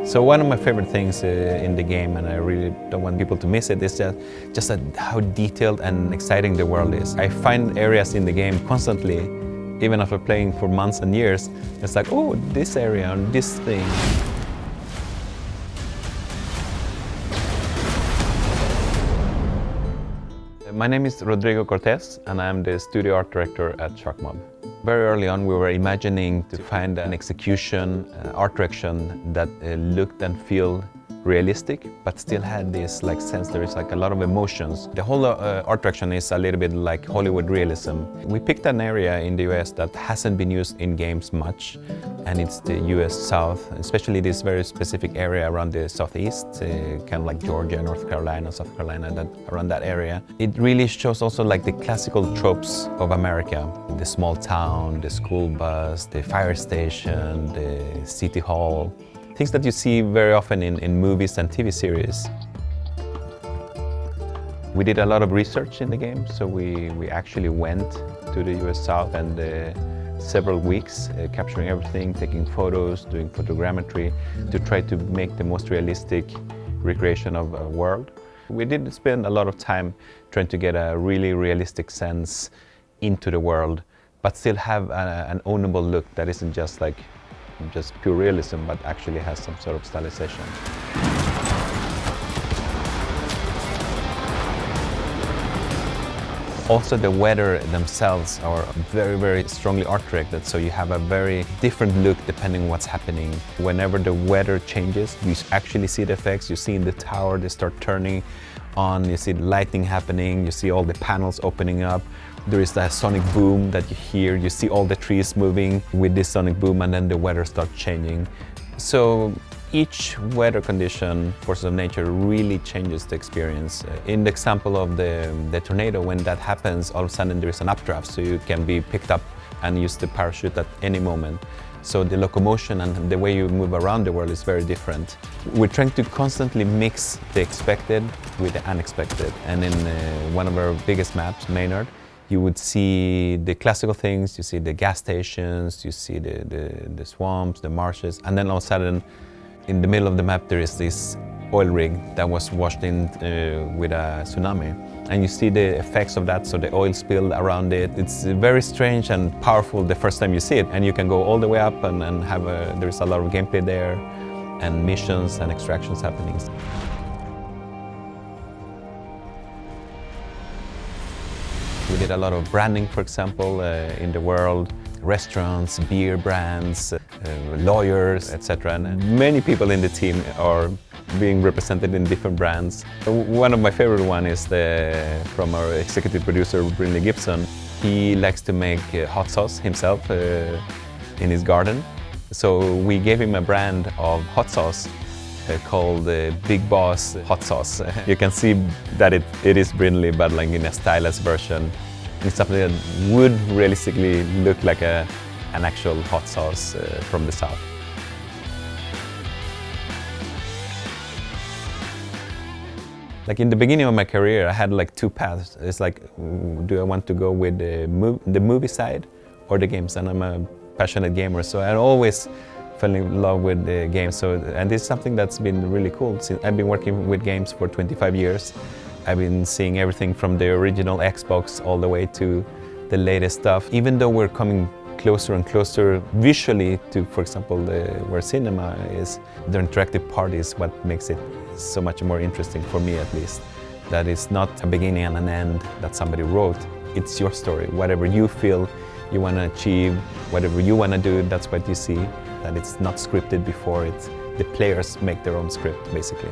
So one of my favorite things in the game, and I really don't want people to miss it, is just how detailed and exciting the world is. I find areas in the game constantly, even after playing for months and years, it's like, oh, this area and this thing. My name is Rodrigo Cortez, and I'm the studio art director at Sharkmob. Very early on, we were imagining to find an execution, art direction that looked and feel realistic, but still had this sense. There is a lot of emotions. The whole art direction is a little bit like Hollywood realism. We picked an area in the US that hasn't been used in games much, and it's the US South, especially this very specific area around the Southeast, kind of like Georgia, North Carolina, South Carolina, around that area. It really shows also the classical tropes of America. The small town, the school bus, the fire station, the city hall. Things that you see very often in movies and TV series. We did a lot of research in the game, so we actually went to the US South and several weeks capturing everything, taking photos, doing photogrammetry to try to make the most realistic recreation of a world. We did spend a lot of time trying to get a really realistic sense into the world, but still have an ownable look that isn't just pure realism, but actually has some sort of stylization. Also, the weather themselves are very, very strongly art directed, so you have a very different look depending on what's happening. Whenever the weather changes, you actually see the effects. You see in the tower, they start turning on, you see the lighting happening, you see all the panels opening up. There is that sonic boom that you hear, you see all the trees moving with this sonic boom, and then the weather starts changing. So each weather condition, forces of nature, really changes the experience. In the example of the tornado, when that happens, all of a sudden there is an updraft, so you can be picked up and use the parachute at any moment. So the locomotion and the way you move around the world is very different. We're trying to constantly mix the expected with the unexpected. And in one of our biggest maps, Maynard, you would see the classical things, you see the gas stations, you see the swamps, the marshes, and then all of a sudden, in the middle of the map, there is this oil rig that was washed in with a tsunami. And you see the effects of that, so the oil spill around it. It's very strange and powerful the first time you see it. And you can go all the way up and there's a lot of gameplay there, and missions and extractions happening. We did a lot of branding, for example, in the world. Restaurants, beer brands, lawyers, etc. And many people in the team are being represented in different brands. One of my favorite one is from our executive producer, Brinley Gibson. He likes to make hot sauce himself in his garden. So we gave him a brand of hot sauce called Big Boss Hot Sauce. You can see that it is Brinley, but in a stylized version. It's something that would realistically look like an actual hot sauce from the South. In the beginning of my career, I had two paths. It's do I want to go with the movie side or the games? And I'm a passionate gamer, so I always fell in love with the games. And this is something that's been really cool. I've been working with games for 25 years. I've been seeing everything from the original Xbox all the way to the latest stuff. Even though we're coming closer and closer visually to, for example, where cinema is, the interactive part is what makes it so much more interesting, for me at least. That it's not a beginning and an end that somebody wrote. It's your story. Whatever you feel you want to achieve, whatever you want to do, that's what you see. That it's not scripted before, the players make their own script, basically.